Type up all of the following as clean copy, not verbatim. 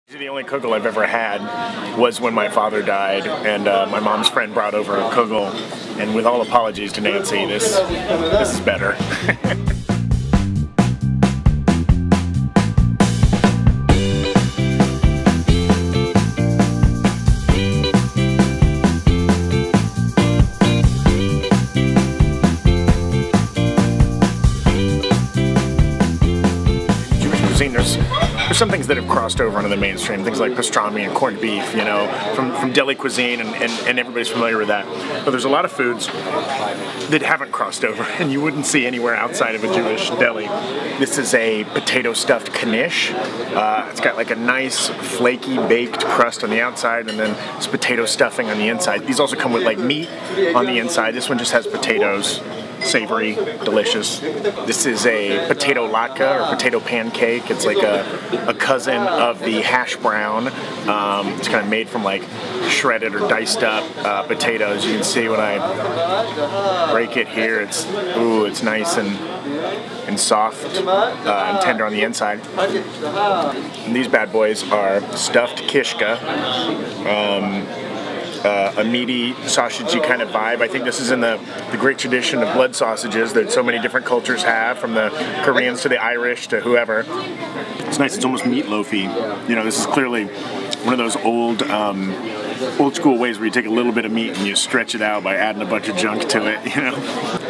The only Kugel I've ever had was when my father died, and my mom's friend brought over a Kugel, and with all apologies to Nancy, this is better. Jewish cuisine, there's some things that have crossed over into the mainstream, things like pastrami and corned beef, you know, from deli cuisine, and everybody's familiar with that. But there's a lot of foods that haven't crossed over, and you wouldn't see anywhere outside of a Jewish deli. This is a potato stuffed Knish. It's got like a nice flaky baked crust on the outside, and then it's potato stuffing on the inside. These also come with like meat on the inside. This one just has potatoes. Savory, delicious. This is a potato latke or potato pancake. It's like a cousin of the hash brown. It's kind of made from like shredded or diced up potatoes. You can see when I break it here, it's nice and soft and tender on the inside. And these bad boys are stuffed kishka. A meaty, sausagey kind of vibe. I think this is in the great tradition of blood sausages that so many different cultures have, from the Koreans to the Irish to whoever. It's nice, it's almost meatloafy. You know, this is clearly one of those old school ways where you take a little bit of meat and you stretch it out by adding a bunch of junk to it, you know?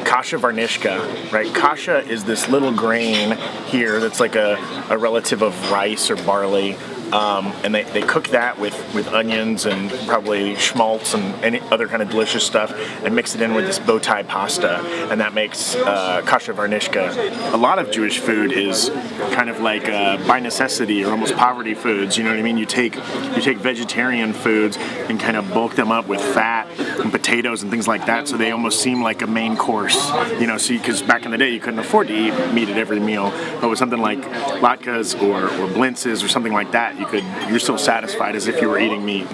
Kasha varnishka, right? Kasha is this little grain here that's like a relative of rice or barley. And they cook that with onions and probably schmaltz and any other kind of delicious stuff, and mix it in with this bow tie pasta, and that makes kasha varnishka. A lot of Jewish food is kind of like by necessity or almost poverty foods. You know what I mean? You take vegetarian foods and kind of bulk them up with fat and potatoes and things like that, so they almost seem like a main course. You know, because back in the day you couldn't afford to eat meat at every meal, but with something like latkes or blintzes or something like that, you're still satisfied as if you were eating meat.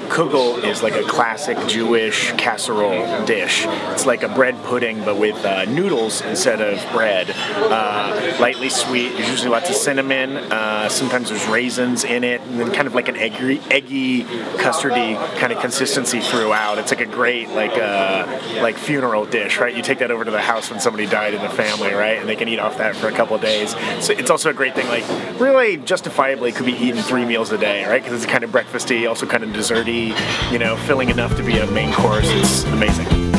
Kugel is like a classic Jewish casserole dish. It's like a bread pudding, but with noodles instead of bread. Lightly sweet, there's usually lots of cinnamon, sometimes there's raisins in it, and then kind of like an eggy, custardy kind of consistency throughout. It's like a great like funeral dish, right? You take that over to the house when somebody died in the family, right? And they can eat off that for a couple of days. So it's also a great thing, like really justifiably could be eaten 3 meals a day, right? Because it's kind of breakfasty, also kind of desserty, you know, filling enough to be a main course. It's amazing.